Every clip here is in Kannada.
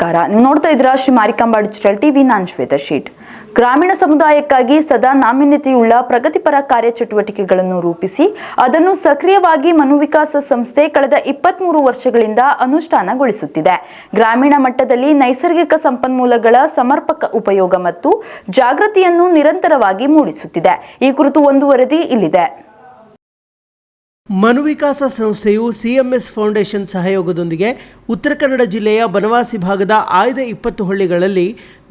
ನಮಸ್ಕಾರ. ನೀವು ನೋಡ್ತಾ ಇದ್ದೀರಾ ಶ್ರೀ ಮಾರಿಕಾಂಬಾ ಡಿಜಿಟಲ್ ಟಿವಿ. ನಾನು ಶ್ವೇತಾ ಶೀಟ್. ಗ್ರಾಮೀಣ ಸಮುದಾಯಕ್ಕಾಗಿ ಸದಾ ನಾವೀನ್ಯತೆಯುಳ್ಳ ಪ್ರಗತಿಪರ ಕಾರ್ಯಚಟುವಟಿಕೆಗಳನ್ನು ರೂಪಿಸಿ ಅದನ್ನು ಸಕ್ರಿಯವಾಗಿ ಮನುವಿಕಾಸ ಸಂಸ್ಥೆ ಕಳೆದ 23 ವರ್ಷಗಳಿಂದ ಅನುಷ್ಠಾನಗೊಳಿಸುತ್ತಿದೆ. ಗ್ರಾಮೀಣ ಮಟ್ಟದಲ್ಲಿ ನೈಸರ್ಗಿಕ ಸಂಪನ್ಮೂಲಗಳ ಸಮರ್ಪಕ ಉಪಯೋಗ ಮತ್ತು ಜಾಗೃತಿಯನ್ನು ನಿರಂತರವಾಗಿ ಮೂಡಿಸುತ್ತಿದೆ. ಈ ಕುರಿತು ಒಂದು ವರದಿ ಇಲ್ಲಿದೆ. ಮನುವಿಕಾಸ ಸಂಸ್ಥೆಯು ಸಿಎಂಎಸ್ ಫೌಂಡೇಶನ್ ಸಹಯೋಗದೊಂದಿಗೆ ಉತ್ತರ ಕನ್ನಡ ಜಿಲ್ಲೆಯ ಬನವಾಸಿ ಭಾಗದ ಆಯ್ದ 20 ಹಳ್ಳಿಗಳಲ್ಲಿ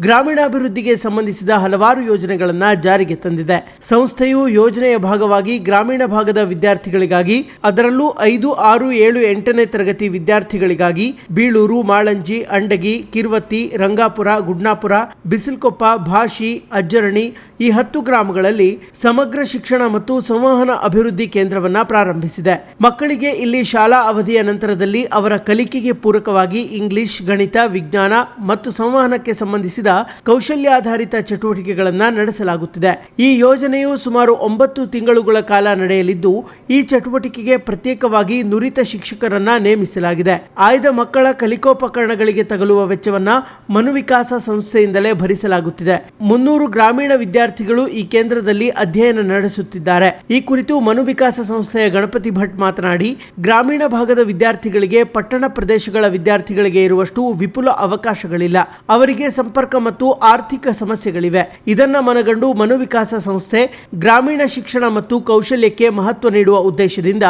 ಗ್ರಾಮೀಣಾಭಿವೃದ್ಧಿಗೆ ಸಂಬಂಧಿಸಿದ ಹಲವಾರು ಯೋಜನೆಗಳನ್ನು ಜಾರಿಗೆ ತಂದಿದೆ. ಸಂಸ್ಥೆಯು ಯೋಜನೆಯ ಭಾಗವಾಗಿ ಗ್ರಾಮೀಣ ಭಾಗದ ವಿದ್ಯಾರ್ಥಿಗಳಿಗಾಗಿ, ಅದರಲ್ಲೂ 5, 6, 7, 8ನೇ ತರಗತಿ ವಿದ್ಯಾರ್ಥಿಗಳಿಗಾಗಿ ಬೀಳೂರು, ಮಾಳಂಜಿ, ಅಂಡಗಿ, ಕಿರ್ವತ್ತಿ, ರಂಗಾಪುರ, ಗುಡ್ನಾಪುರ, ಬಿಸಿಲ್ಕೊಪ್ಪ, ಭಾಷಿ, ಅಜ್ಜರಣಿ ಈ 10 ಗ್ರಾಮಗಳಲ್ಲಿ ಸಮಗ್ರ ಶಿಕ್ಷಣ ಮತ್ತು ಸಂವಹನ ಅಭಿವೃದ್ಧಿ ಕೇಂದ್ರವನ್ನ ಪ್ರಾರಂಭಿಸಿದೆ. ಮಕ್ಕಳಿಗೆ ಇಲ್ಲಿ ಶಾಲಾ ಅವಧಿಯ ನಂತರದಲ್ಲಿ ಅವರ ಕಲಿಕೆಗೆ ಪೂರಕವಾಗಿ ಇಂಗ್ಲಿಷ್, ಗಣಿತ, ವಿಜ್ಞಾನ ಮತ್ತು ಸಂವಹನಕ್ಕೆ ಸಂಬಂಧಿಸಿದ ಕೌಶಲ್ಯಾಧಾರಿತ ಚಟುವಟಿಕೆಗಳನ್ನು ನಡೆಸಲಾಗುತ್ತಿದೆ. ಈ ಯೋಜನೆಯು ಸುಮಾರು 9 ತಿಂಗಳುಗಳ ಕಾಲ ನಡೆಯಲಿದ್ದು, ಈ ಚಟುವಟಿಕೆಗೆ ಪ್ರತ್ಯೇಕವಾಗಿ ನುರಿತ ಶಿಕ್ಷಕರನ್ನ ನೇಮಿಸಲಾಗಿದೆ. ಆಯ್ದ ಮಕ್ಕಳ ಕಲಿಕೋಪಕರಣಗಳಿಗೆ ತಗಲುವ ವೆಚ್ಚವನ್ನ ಮನುವಿಕಾಸ ಸಂಸ್ಥೆಯಿಂದಲೇ ಭರಿಸಲಾಗುತ್ತಿದೆ. 300 ಗ್ರಾಮೀಣ ವಿದ್ಯಾರ್ಥಿಗಳು ಈ ಕೇಂದ್ರದಲ್ಲಿ ಅಧ್ಯಯನ ನಡೆಸುತ್ತಿದ್ದಾರೆ. ಈ ಕುರಿತು ಮನುವಿಕಾಸ ಸಂಸ್ಥೆಯ ಗಣಪತಿ ಭಟ್ ಮಾತನಾಡಿ, ಗ್ರಾಮೀಣ ಭಾಗದ ವಿದ್ಯಾರ್ಥಿಗಳಿಗೆ ಪಟ್ಟಣ ಪ್ರದೇಶಗಳ ವಿದ್ಯಾರ್ಥಿಗಳಿಗೆ ಇರುವಷ್ಟು ವಿಪುಲ ಅವಕಾಶಗಳಿಲ್ಲ. ಅವರಿಗೆ ಸಂಪರ್ಕ ಮತ್ತು ಆರ್ಥಿಕ ಸಮಸ್ಯೆಗಳಿವೆ. ಇದನ್ನ ಮನಗಂಡು ಮನುವಿಕಾಸ ಸಂಸ್ಥೆ ಗ್ರಾಮೀಣ ಶಿಕ್ಷಣ ಮತ್ತು ಕೌಶಲ್ಯಕ್ಕೆ ಮಹತ್ವ ನೀಡುವ ಉದ್ದೇಶದಿಂದ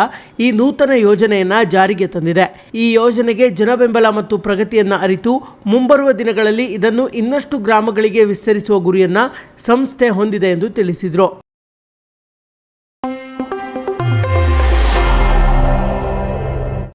ಈ ನೂತನ ಯೋಜನೆಯನ್ನ ಜಾರಿಗೆ ತಂದಿದೆ. ಈ ಯೋಜನೆಗೆ ಜನಬೆಂಬಲ ಮತ್ತು ಪ್ರಗತಿಯನ್ನ ಅರಿತು ಮುಂಬರುವ ದಿನಗಳಲ್ಲಿ ಇದನ್ನು ಇನ್ನಷ್ಟು ಗ್ರಾಮಗಳಿಗೆ ವಿಸ್ತರಿಸುವ ಗುರಿಯನ್ನ ಸಂಸ್ಥೆ ಹೊಂದಿದೆ ಎಂದು ತಿಳಿಸಿದರು.